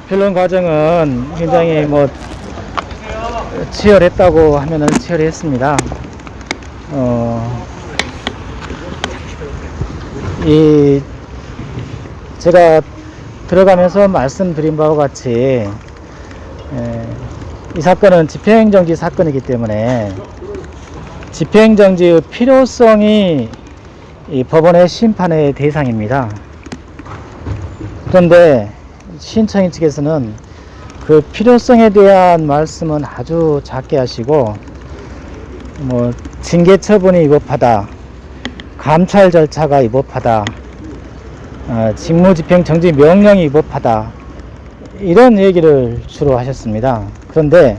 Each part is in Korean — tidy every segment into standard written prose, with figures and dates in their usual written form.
변론 과정은 굉장히 치열했다고 하면은 치열했습니다. 제가 들어가면서 말씀드린 바와 같이 이 사건은 집행정지 사건이기 때문에 집행정지의 필요성이 이 법원의 심판의 대상입니다. 그런데 신청인 측에서는 그 필요성에 대한 말씀은 아주 작게 하시고 징계 처분이 위법하다, 감찰 절차가 위법하다, 직무집행정지 명령이 위법하다, 이런 얘기를 주로 하셨습니다. 그런데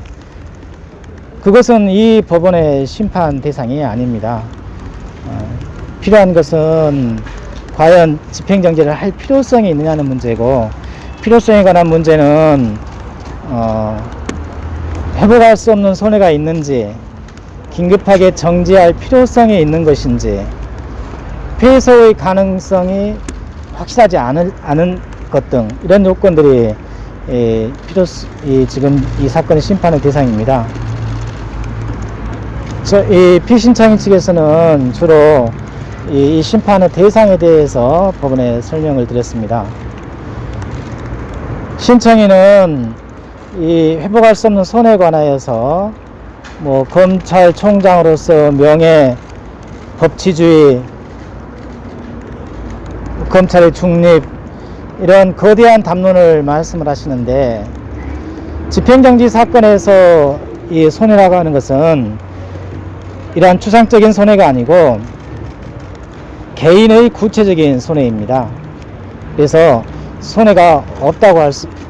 그것은 이 법원의 심판 대상이 아닙니다. 필요한 것은 과연 집행정지를 할 필요성이 있느냐는 문제고, 필요성에 관한 문제는 회복할 수 없는 손해가 있는지, 긴급하게 정지할 필요성이 있는 것인지, 폐소의 가능성이 확실하지 않은 것 등 이런 요건들이 지금 이 사건의 심판의 대상입니다. 이 피신청인 측에서는 주로 이 심판의 대상에 대해서 법원에 설명을 드렸습니다. 신청인은 이 회복할 수 없는 손해에 관하여서 검찰총장으로서 명예, 법치주의, 검찰의 중립, 이런 거대한 담론을 말씀을 하시는데, 집행정지 사건에서 이 손해라고 하는 것은 이러한 추상적인 손해가 아니고 개인의 구체적인 손해입니다. 그래서 손해가 없다고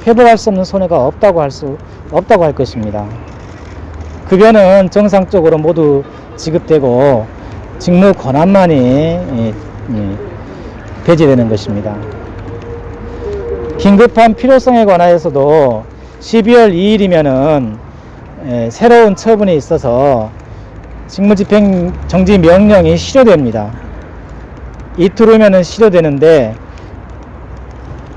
회복할 수 없는 손해가 없다고 할 것입니다. 급여는 정상적으로 모두 지급되고 직무 권한만이 배제되는 것입니다. 긴급한 필요성에 관하여서도 12월 2일이면은 새로운 처분이 있어서 직무집행정지 명령이 실효됩니다. 이틀 후면은 실효되는데,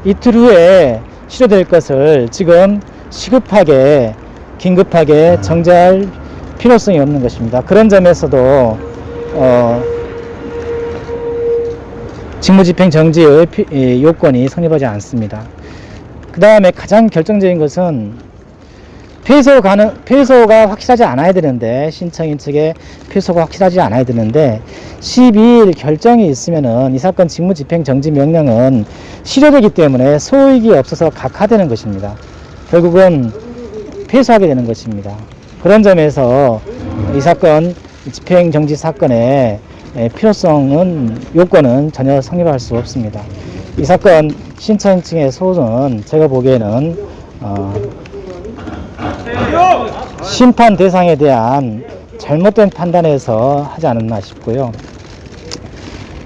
이틀 후에 실효될 것을 지금 시급하게 긴급하게 정지할 필요성이 없는 것입니다. 그런 점에서도 직무집행정지의 요건이 성립하지 않습니다. 그 다음에 가장 결정적인 것은 패소가 확실하지 않아야 되는데, 신청인 측에 패소가 확실하지 않아야 되는데 12일 결정이 있으면은 이 사건 직무집행정지 명령은 실효되기 때문에 소익이 없어서 각하되는 것입니다. 결국은 패소하게 되는 것입니다. 그런 점에서 이 사건 집행정지 사건의 요건은 전혀 성립할 수 없습니다. 이 사건 신청인 측의 소는 제가 보기에는 심판 대상에 대한 잘못된 판단에서 하지 않았나 싶고요.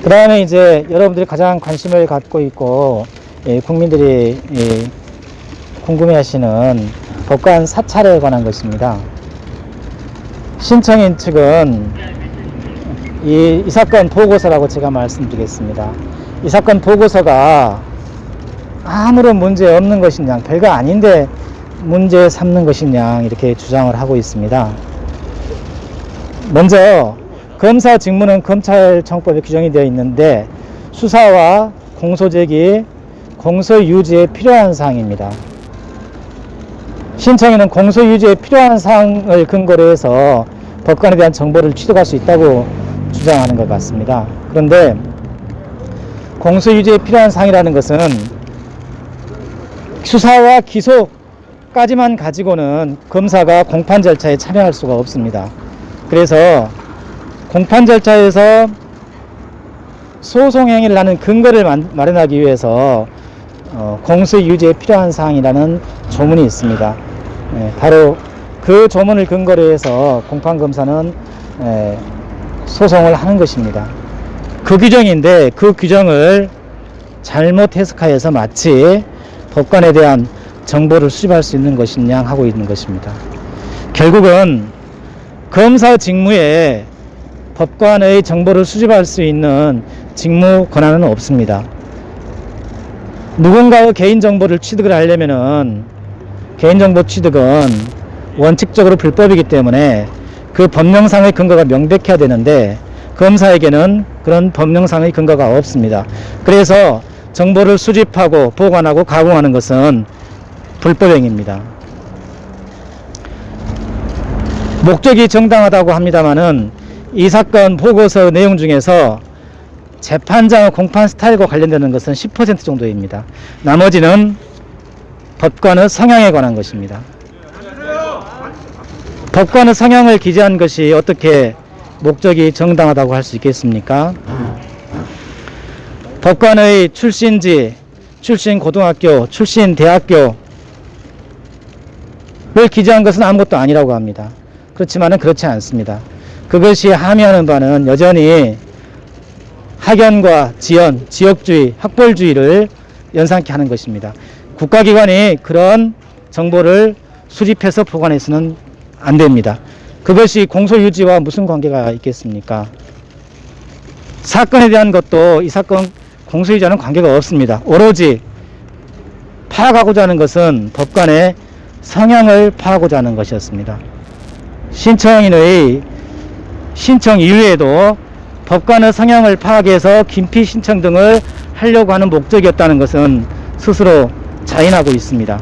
그 다음에 이제 여러분들이 가장 관심을 갖고 있고 국민들이 궁금해하시는 법관 사찰에 관한 것입니다. 신청인 측은 이 사건 보고서라고 제가 말씀드리겠습니다. 이 사건 보고서가 아무런 문제 없는 것이냐, 별거 아닌데 문제 삼는 것이냐, 이렇게 주장을 하고 있습니다. 먼저 검사 직무는 검찰청법에 규정이 되어 있는데 수사와 공소제기, 공소유지에 필요한 사항입니다. 신청인은 공소유지에 필요한 사항을 근거로 해서 법관에 대한 정보를 취득할 수 있다고 주장하는 것 같습니다. 그런데 공소유지에 필요한 사항이라는 것은 수사와 기소까지만 가지고는 검사가 공판 절차에 참여할 수가 없습니다. 그래서 공판 절차에서 소송 행위를 하는 근거를 마련하기 위해서 공소유지에 필요한 사항이라는 조문이 있습니다. 바로 그 조문을 근거로 해서 공판검사는 소송을 하는 것입니다. 그 규정인데 그 규정을 잘못 해석하여서 마치 법관에 대한 정보를 수집할 수 있는 것이냐 하고 있는 것입니다. 결국은 검사 직무에 법관의 정보를 수집할 수 있는 직무 권한은 없습니다. 누군가의 개인정보를 취득을 하려면은 개인정보 취득은 원칙적으로 불법이기 때문에 그 법령상의 근거가 명백해야 되는데 검사에게는 그런 법령상의 근거가 없습니다. 그래서 정보를 수집하고 보관하고 가공하는 것은 불법행위입니다. 목적이 정당하다고 합니다마는 이 사건 보고서 내용 중에서 재판장의 공판 스타일과 관련되는 것은 10% 정도입니다. 나머지는 법관의 성향에 관한 것입니다. 법관의 성향을 기재한 것이 어떻게 목적이 정당하다고 할 수 있겠습니까? 법관의 출신지, 출신 고등학교, 출신 대학교를 기재한 것은 아무것도 아니라고 합니다. 그렇지만은 그렇지 않습니다. 그것이 함의하는 바는 여전히 학연과 지연, 지역주의, 학벌주의를 연상케 하는 것입니다. 국가기관이 그런 정보를 수집해서 보관해서는 안 됩니다. 그것이 공소유지와 무슨 관계가 있겠습니까? 사건에 대한 것도 이 사건 공소유지와는 관계가 없습니다. 오로지 파악하고자 하는 것은 법관의 성향을 파악하고자 하는 것이었습니다. 신청인의 신청 이후에도 법관의 성향을 파악해서 긴피 신청 등을 하려고 하는 목적이었다는 것은 스스로 자인하고 있습니다.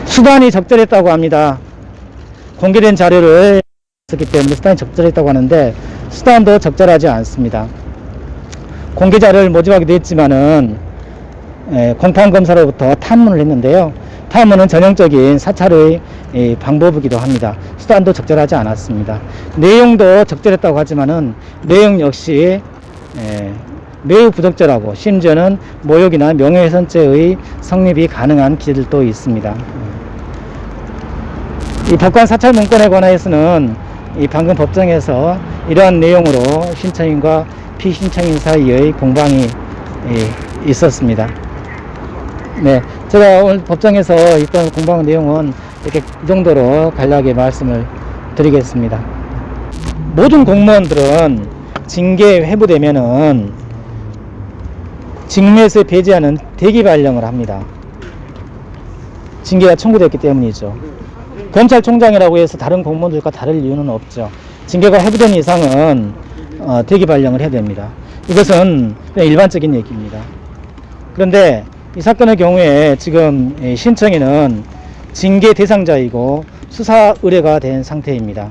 수단이 적절했다고 합니다. 공개된 자료를 했기 때문에 수단이 적절했다고 하는데 수단도 적절하지 않습니다. 공개 자료를 모집하기도 했지만은 공판검사로부터 탐문을 했는데요. 탐문은 전형적인 사찰의 방법이기도 합니다. 수단도 적절하지 않았습니다. 내용도 적절했다고 하지만은 내용 역시 매우 부적절하고 심지어는 모욕이나 명예훼손죄의 성립이 가능한 기재들도 있습니다. 이 법관 사찰 문건에 관하여서는 이 방금 법정에서 이러한 내용으로 신청인과 피신청인 사이의 공방이 있었습니다. 네, 제가 오늘 법정에서 있던 공방 내용은 이렇게 이 정도로 간략하게 말씀을 드리겠습니다. 모든 공무원들은 징계 회부되면은 직무에서 배제하는 대기 발령을 합니다. 징계가 청구됐기 때문이죠. 검찰총장이라고 해서 다른 공무원들과 다를 이유는 없죠. 징계가 회부된 이상은 대기 발령을 해야 됩니다. 이것은 그냥 일반적인 얘기입니다. 그런데 이 사건의 경우에 지금 신청인은 징계 대상자이고 수사 의뢰가 된 상태입니다.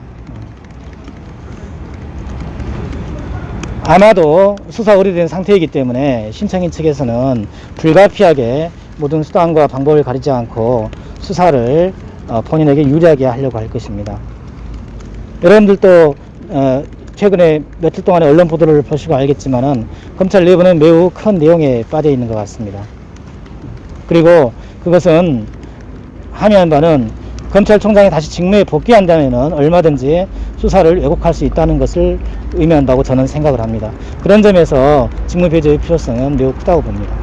아마도 수사 의뢰된 상태이기 때문에 신청인 측에서는 불가피하게 모든 수단과 방법을 가리지 않고 수사를 본인에게 유리하게 하려고 할 것입니다. 여러분들도 최근에 며칠 동안의 언론 보도를 보시고 알겠지만은 검찰 내부는 매우 큰 내용에 빠져 있는 것 같습니다. 그리고 그것은 함의한 바는 검찰총장이 다시 직무에 복귀한다면은 얼마든지 수사를 왜곡할 수 있다는 것을 의미한다고 저는 생각을 합니다. 그런 점에서 직무 배제의 필요성은 매우 크다고 봅니다.